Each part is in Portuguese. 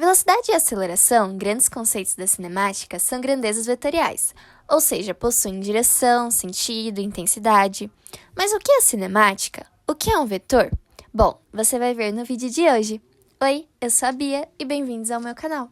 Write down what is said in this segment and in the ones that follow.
Velocidade e aceleração, grandes conceitos da cinemática, são grandezas vetoriais, ou seja, possuem direção, sentido, intensidade. Mas o que é cinemática? O que é um vetor? Bom, você vai ver no vídeo de hoje. Oi, eu sou a Bia e bem-vindos ao meu canal.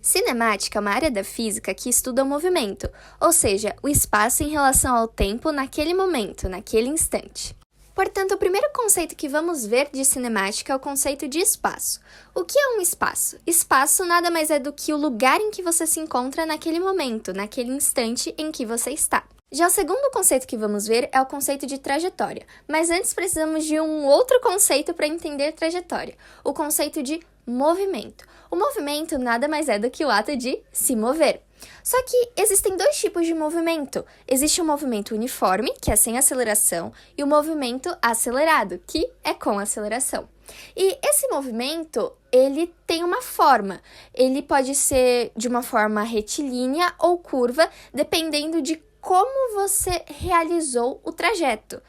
Cinemática é uma área da física que estuda o movimento, ou seja, o espaço em relação ao tempo naquele momento, naquele instante. Portanto, o primeiro conceito que vamos ver de cinemática é o conceito de espaço. O que é um espaço? Espaço nada mais é do que o lugar em que você se encontra naquele momento, naquele instante em que você está. Já o segundo conceito que vamos ver é o conceito de trajetória, mas antes precisamos de um outro conceito para entender trajetória, o conceito de movimento. O movimento nada mais é do que o ato de se mover. Só que existem dois tipos de movimento. Existe o movimento uniforme, que é sem aceleração, e o movimento acelerado, que é com aceleração. E esse movimento, ele tem uma forma. Ele pode ser de uma forma retilínea ou curva, dependendo de como você realizou o trajeto.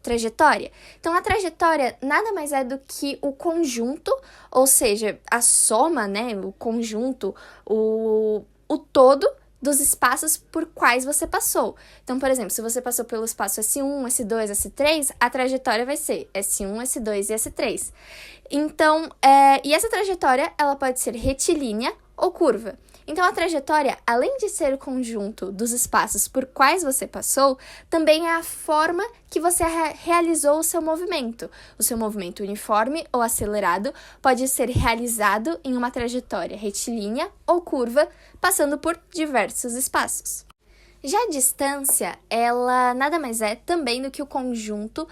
Trajetória. Então, a trajetória nada mais é do que o conjunto, ou seja, a soma, né, o conjunto, o todo dos espaços por quais você passou. Então, por exemplo, se você passou pelo espaço S1, S2, S3, a trajetória vai ser S1, S2 e S3. Então, e essa trajetória, ela pode ser retilínea ou curva. Então, a trajetória, além de ser o conjunto dos espaços por quais você passou, também é a forma que você realizou o seu movimento. O seu movimento uniforme ou acelerado pode ser realizado em uma trajetória retilínea ou curva, passando por diversos espaços. Já a distância, ela nada mais é também do que o conjunto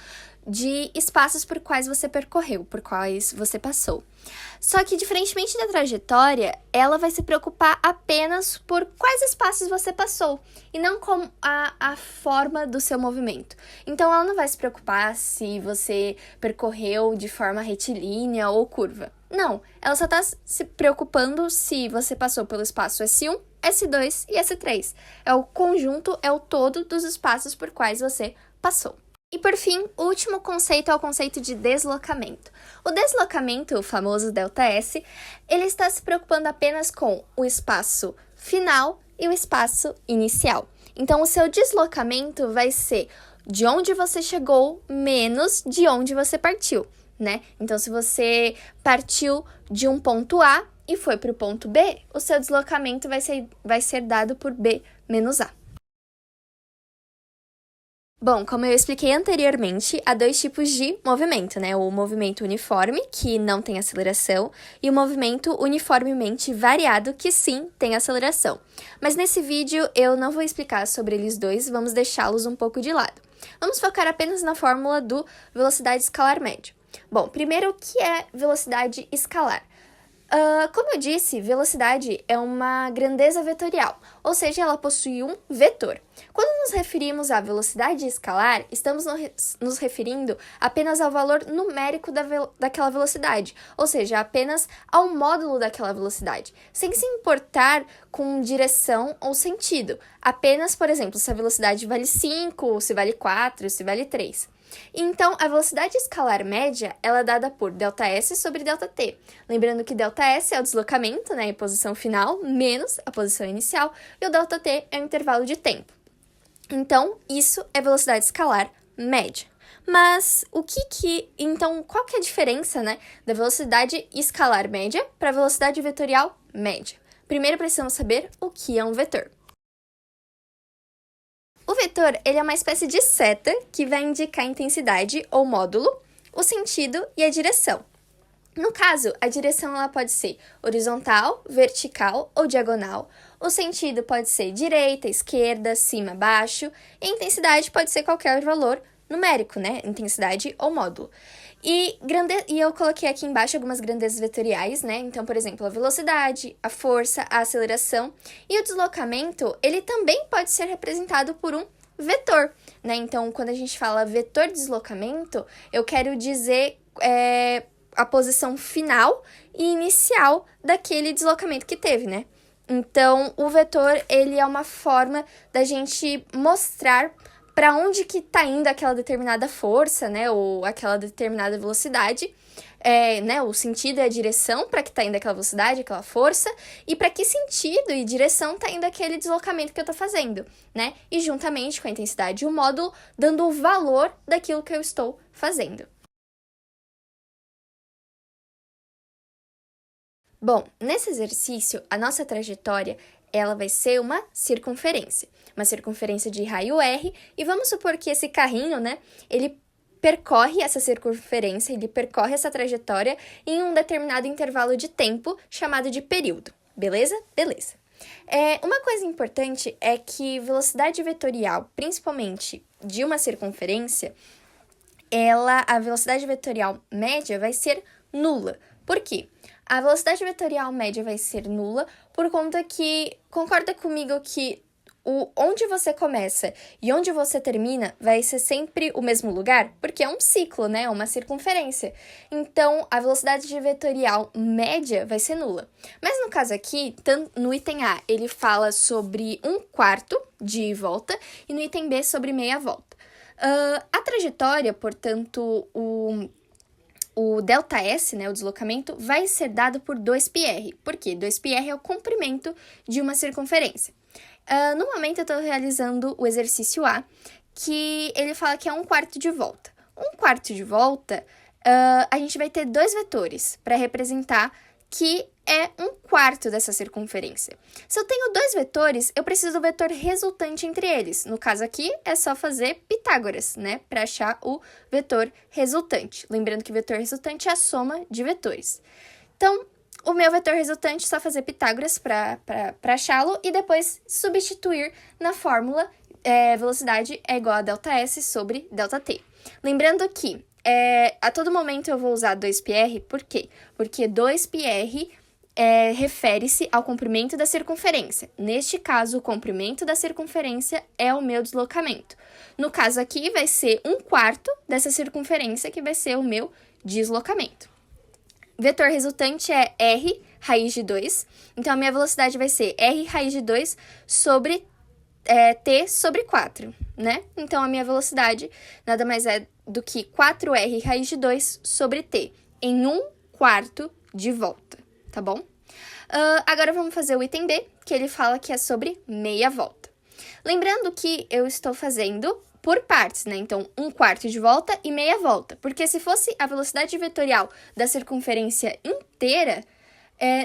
de espaços por quais você percorreu, por quais você passou. Só que, diferentemente da trajetória, ela vai se preocupar apenas por quais espaços você passou, e não com a forma do seu movimento. Então, ela não vai se preocupar se você percorreu de forma retilínea ou curva. Não, ela só está se preocupando se você passou pelo espaço S1, S2 e S3. É o conjunto, é o todo dos espaços por quais você passou. E por fim, o último conceito é o conceito de deslocamento. O deslocamento, o famoso ΔS, ele está se preocupando apenas com o espaço final e o espaço inicial. Então, o seu deslocamento vai ser de onde você chegou menos de onde você partiu, né? Então, se você partiu de um ponto A e foi para o ponto B, o seu deslocamento vai ser dado por B menos A. Bom, como eu expliquei anteriormente, há dois tipos de movimento, né? O movimento uniforme, que não tem aceleração, e o movimento uniformemente variado, que sim tem aceleração. Mas nesse vídeo eu não vou explicar sobre eles dois, vamos deixá-los um pouco de lado. Vamos focar apenas na fórmula do velocidade escalar média. Bom, primeiro, o que é velocidade escalar? Como eu disse, velocidade é uma grandeza vetorial, ou seja, ela possui um vetor. Quando nos referimos à velocidade escalar, estamos nos referindo apenas ao valor numérico daquela velocidade, ou seja, apenas ao módulo daquela velocidade, sem se importar com direção ou sentido. Apenas, por exemplo, se a velocidade vale 5, se vale 4, se vale 3. Então, a velocidade escalar média ela é dada por ΔS sobre ΔT. Lembrando que ΔS é o deslocamento, né, a posição final, menos a posição inicial, e o ΔT é o intervalo de tempo. Então, isso é velocidade escalar média. Mas então, qual que é a diferença, né, da velocidade escalar média para a velocidade vetorial média? Primeiro, precisamos saber o que é um vetor. O vetor ele é uma espécie de seta que vai indicar a intensidade ou módulo, o sentido e a direção. No caso, a direção ela pode ser horizontal, vertical ou diagonal. O sentido pode ser direita, esquerda, cima, baixo. E a intensidade pode ser qualquer valor numérico, né? Intensidade ou módulo. E eu coloquei aqui embaixo algumas grandezas vetoriais, né? Então, por exemplo, a velocidade, a força, a aceleração. E o deslocamento, ele também pode ser representado por um vetor, né? Então, quando a gente fala vetor de deslocamento, eu quero dizer a posição final e inicial daquele deslocamento que teve, né? Então, o vetor, ele é uma forma da gente mostrar para onde que está indo aquela determinada força, né, ou aquela determinada velocidade, né, o sentido é a direção para que está indo aquela velocidade, aquela força, e para que sentido e direção está indo aquele deslocamento que eu estou fazendo, né, e juntamente com a intensidade e o módulo, dando o valor daquilo que eu estou fazendo. Bom, nesse exercício, a nossa trajetória ela vai ser uma circunferência de raio R, e vamos supor que esse carrinho, né, ele percorre essa circunferência, ele percorre essa trajetória em um determinado intervalo de tempo chamado de período, beleza? Beleza. Uma coisa importante é que velocidade vetorial, principalmente de uma circunferência, a velocidade vetorial média vai ser nula. Por quê? A velocidade vetorial média vai ser nula por conta que, concorda comigo que onde você começa e onde você termina vai ser sempre o mesmo lugar? Porque é um ciclo, né? Uma circunferência. Então, a velocidade vetorial média vai ser nula. Mas no caso aqui, no item A, ele fala sobre 1/4 de volta e no item B sobre meia volta. A trajetória, portanto, o ΔS, né, o deslocamento, vai ser dado por 2πr. Por quê? 2πr é o comprimento de uma circunferência. No momento, eu estou realizando o exercício A, que ele fala que é 1/4 de volta. 1/4 de volta, a gente vai ter dois vetores para representar que é 1/4 dessa circunferência. Se eu tenho dois vetores, eu preciso do vetor resultante entre eles. No caso aqui, é só fazer Pitágoras, né, para achar o vetor resultante. Lembrando que o vetor resultante é a soma de vetores. Então, o meu vetor resultante é só fazer Pitágoras para achá-lo e depois substituir na fórmula velocidade é igual a ΔS sobre ΔT. Lembrando que a todo momento eu vou usar 2πr, por quê? Porque 2πr refere-se ao comprimento da circunferência. Neste caso, o comprimento da circunferência é o meu deslocamento. No caso aqui, vai ser 1/4 dessa circunferência que vai ser o meu deslocamento. Vetor resultante é r raiz de 2. Então, a minha velocidade vai ser r raiz de 2 sobre t sobre 4, né? Então, a minha velocidade nada mais é do que 4r raiz de 2 sobre t, em 1/4 de volta, tá bom? Agora, vamos fazer o item B, que ele fala que é sobre meia volta. Lembrando que eu estou fazendo por partes, né? Então, 1/4 de volta e meia volta. Porque se fosse a velocidade vetorial da circunferência inteira,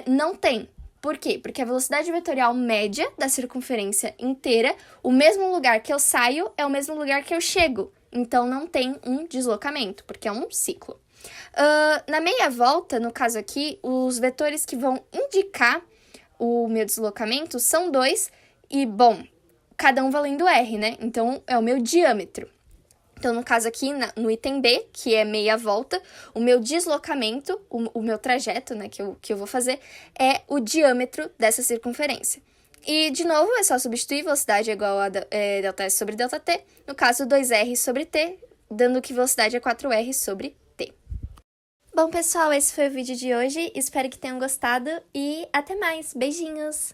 não tem. Por quê? Porque a velocidade vetorial média da circunferência inteira, o mesmo lugar que eu saio é o mesmo lugar que eu chego. Então, não tem um deslocamento, porque é um ciclo. Na meia volta, no caso aqui, os vetores que vão indicar o meu deslocamento são dois e, bom, cada um valendo R, né? Então, é o meu diâmetro. Então, no caso aqui, no item B, que é meia volta, o meu deslocamento, o meu trajeto, né, que eu vou fazer, é o diâmetro dessa circunferência. E, de novo, é só substituir velocidade é igual a ΔS sobre ΔT, no caso, 2R sobre T, dando que velocidade é 4R sobre T. Bom, pessoal, esse foi o vídeo de hoje. Espero que tenham gostado e até mais. Beijinhos!